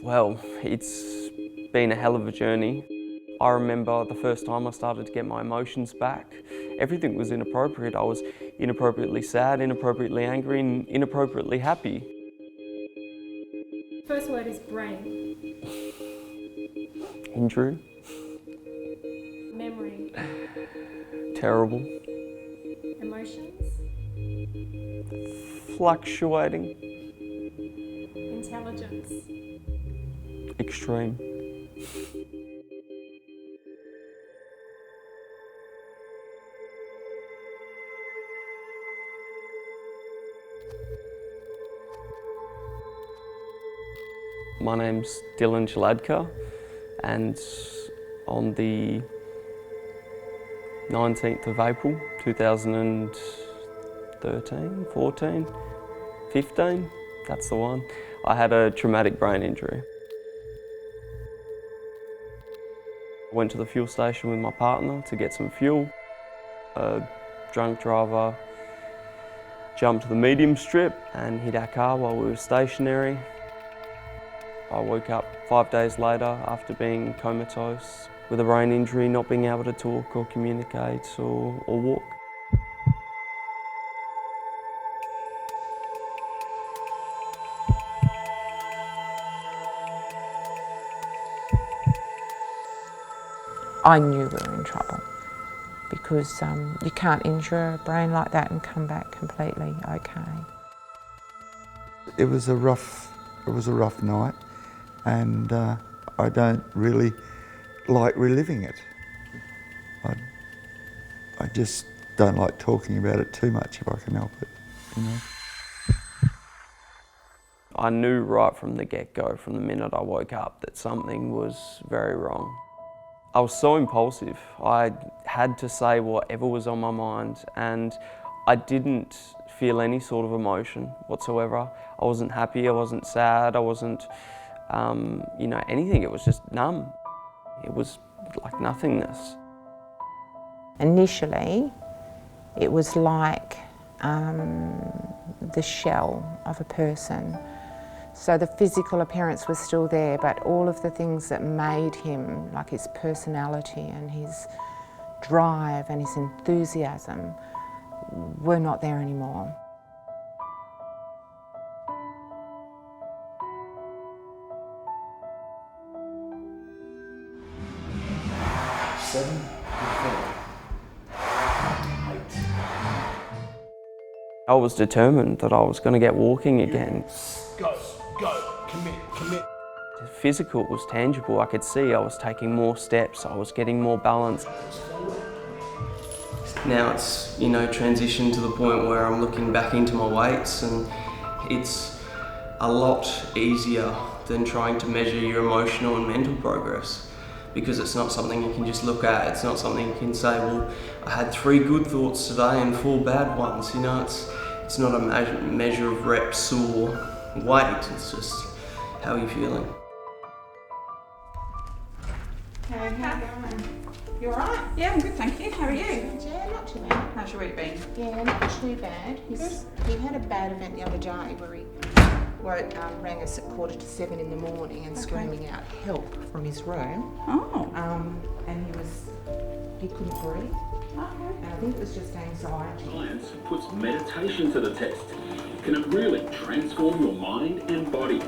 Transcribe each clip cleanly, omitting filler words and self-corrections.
Well, it's been a hell of a journey. I remember the first time I started to get my emotions back, everything was inappropriate. I was inappropriately sad, inappropriately angry, and inappropriately happy. First word is brain. Injury, Memory. terrible, Emotions. fluctuating, Intelligence. extreme. My name's Dylan Chaladka, and on the 19th of April 2013, 14, 15, that's the one, I had a traumatic brain injury. I went to the fuel station with my partner to get some fuel. A drunk driver jumped the medium strip and hit our car while we were stationary. I woke up 5 days later after being comatose with a brain injury, not being able to talk or communicate or walk. I knew we were in trouble because you can't injure a brain like that and come back completely okay. It was a rough night, and I don't really like reliving it. I just don't like talking about it too much if I can help it, you know. I knew right from the get-go, from the minute I woke up, that something was very wrong. I was so impulsive. I had to say whatever was on my mind, and I didn't feel any sort of emotion whatsoever. I wasn't happy, I wasn't sad, I wasn't, anything. It was just numb. It was like nothingness. Initially, it was like the shell of a person. So the physical appearance was still there, but all of the things that made him, like his personality and his drive and his enthusiasm, were not there anymore. I was determined that I was going to get walking again. Go, commit. The physical was tangible. I could see I was taking more steps, I was getting more balance. Now it's, transitioned to the point where I'm looking back into my weights, and it's a lot easier than trying to measure your emotional and mental progress, because it's not something you can just look at. It's not something you can say, well, I had 3 good thoughts today and 4 bad ones. It's not a measure of reps or weight. It's just how you're feeling. Hey, how you going? You alright? Yeah, I'm good, thank you. How are you? Yeah, not too bad. How's your week been? Yeah, not too bad. He had a bad event the other day where he rang us at 6:45 in the morning and screaming out help from his room. Oh. And he couldn't breathe. And I think it was just anxiety. Science puts meditation to the test. Can it really transform your mind and body?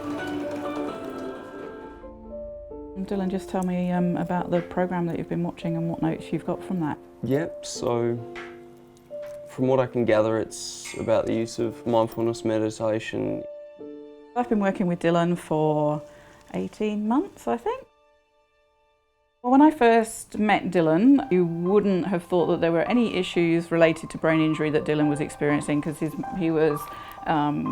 Dylan, just tell me about the program that you've been watching and what notes you've got from that. Yep, so from what I can gather, it's about the use of mindfulness meditation. I've been working with Dylan for 18 months, I think. Well, when I first met Dylan, you wouldn't have thought that there were any issues related to brain injury that Dylan was experiencing, because he was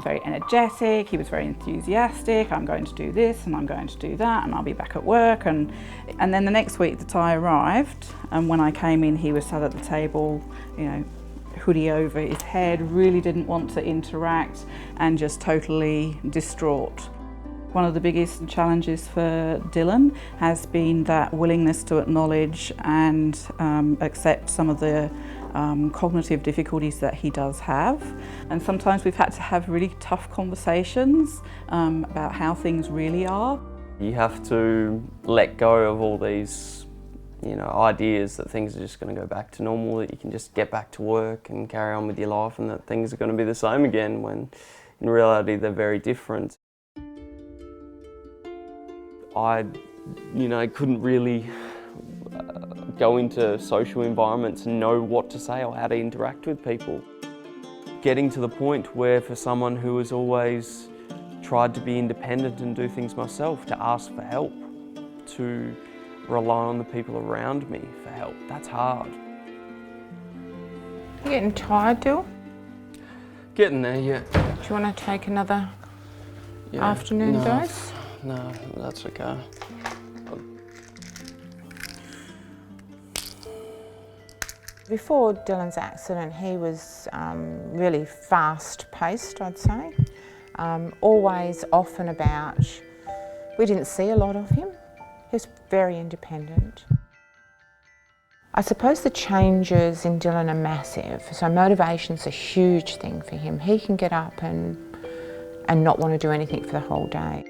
very energetic, he was very enthusiastic. I'm going to do this and I'm going to do that and I'll be back at work. And then the next week that I arrived, and when I came in, he was sat at the table, hoodie over his head, really didn't want to interact and just totally distraught. One of the biggest challenges for Dylan has been that willingness to acknowledge and accept some of the cognitive difficulties that he does have. And sometimes we've had to have really tough conversations about how things really are. You have to let go of all these, ideas that things are just going to go back to normal, that you can just get back to work and carry on with your life, and that things are going to be the same again, when in reality they're very different. I, couldn't really go into social environments and know what to say or how to interact with people. Getting to the point where, for someone who has always tried to be independent and do things myself, to ask for help, to rely on the people around me for help, that's hard. You getting tired, Dill? Getting there, yeah. Do you want to take another afternoon dose? No, that's okay. Before Dylan's accident, he was really fast-paced, I'd say. Always off and about. We didn't see a lot of him. He was very independent. I suppose the changes in Dylan are massive, so motivation's a huge thing for him. He can get up and not want to do anything for the whole day.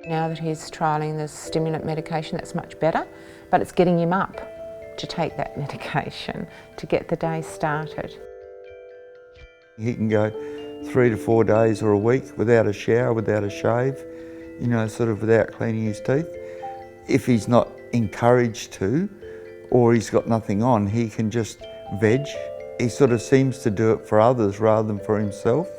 Now that he's trialling the stimulant medication, that's much better, but it's getting him up to take that medication to get the day started. He can go 3 to 4 days or a week without a shower, without a shave, sort of without cleaning his teeth. If he's not encouraged to, or he's got nothing on, he can just veg. He sort of seems to do it for others rather than for himself,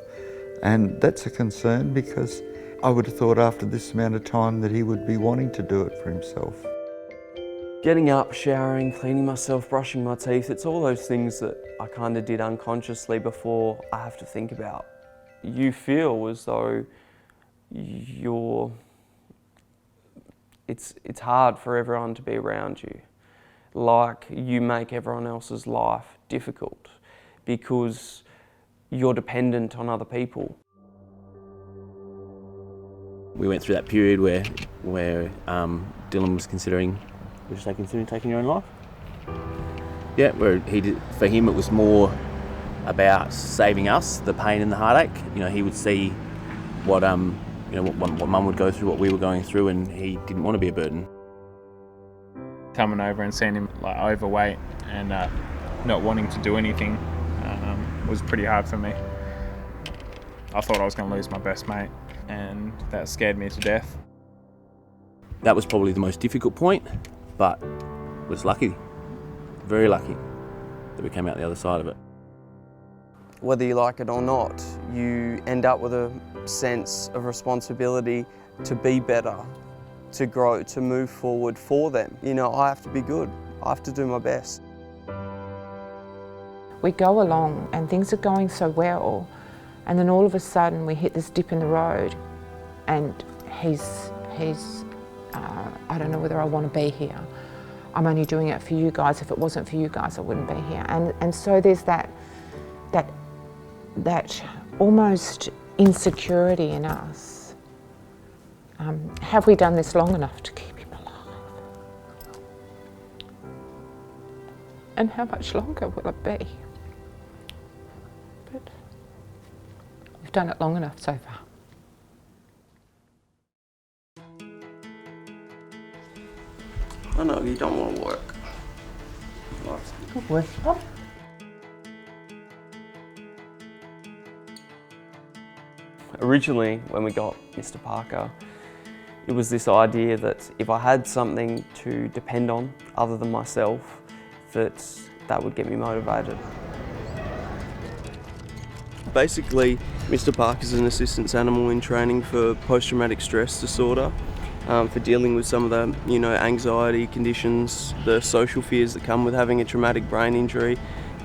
and that's a concern, because I would have thought after this amount of time that he would be wanting to do it for himself. Getting up, showering, cleaning myself, brushing my teeth, it's all those things that I kind of did unconsciously before I have to think about. You feel as though it's hard for everyone to be around you. Like, you make everyone else's life difficult because you're dependent on other people. We went through that period where Dylan was considering, would you say considering taking your own life? Yeah, where for him it was more about saving us the pain and the heartache. He would see what Mum would go through, what we were going through, and he didn't want to be a burden. Coming over and seeing him overweight and not wanting to do anything was pretty hard for me. I thought I was going to lose my best mate, and that scared me to death. That was probably the most difficult point, but was lucky, very lucky, that we came out the other side of it. Whether you like it or not, you end up with a sense of responsibility to be better, to grow, to move forward for them. I have to be good. I have to do my best. We go along and things are going so well, and then all of a sudden we hit this dip in the road, and he's I don't know whether I want to be here. I'm only doing it for you guys. If it wasn't for you guys, I wouldn't be here. And so there's that almost insecurity in us. Have we done this long enough to keep him alive? And how much longer will it be? But we've done it long enough so far. I know you don't want to work. Good work. Originally, when we got Mr. Parker, it was this idea that if I had something to depend on other than myself, that would get me motivated. Basically, Mr. Parker's an assistance animal in training for post-traumatic stress disorder, for dealing with some of the, anxiety conditions, the social fears that come with having a traumatic brain injury,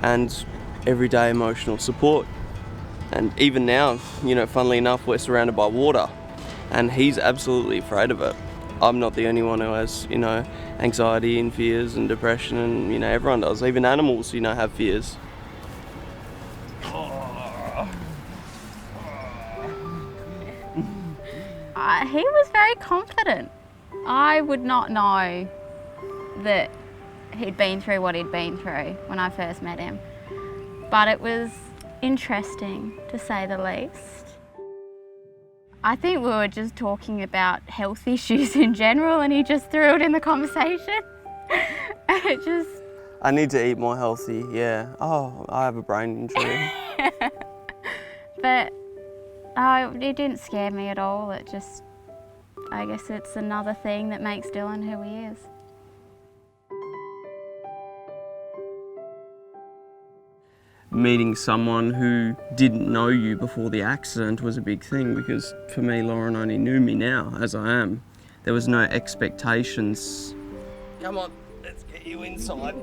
and everyday emotional support. And even now, funnily enough, we're surrounded by water, and he's absolutely afraid of it. I'm not the only one who has, anxiety and fears and depression, and, everyone does. Even animals, have fears. He was very confident. I would not know that he'd been through what he'd been through when I first met him. But it was interesting, to say the least. I think we were just talking about health issues in general and he just threw it in the conversation. It just... I need to eat more healthy, yeah. Oh, I have a brain injury. But it didn't scare me at all. It just, I guess it's another thing that makes Dylan who he is. Meeting someone who didn't know you before the accident was a big thing, because for me, Lauren only knew me now as I am. There was no expectations. Come on, let's get you inside.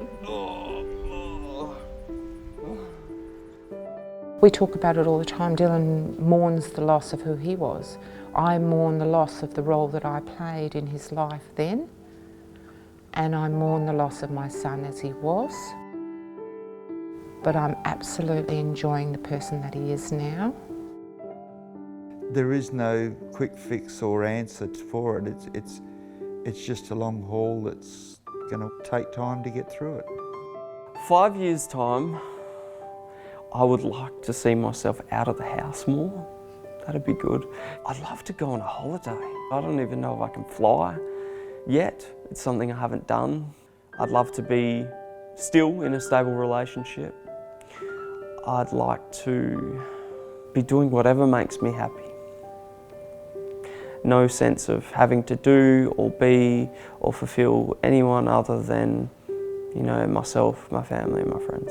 We talk about it all the time. Dylan mourns the loss of who he was. I mourn the loss of the role that I played in his life then, and I mourn the loss of my son as he was. But I'm absolutely enjoying the person that he is now. There is no quick fix or answer for it. It's just a long haul that's going to take time to get through it. 5 years' time, I would like to see myself out of the house more. That'd be good. I'd love to go on a holiday. I don't even know if I can fly yet. It's something I haven't done. I'd love to be still in a stable relationship. I'd like to be doing whatever makes me happy. No sense of having to do or be or fulfill anyone other than, you know, myself, my family and my friends.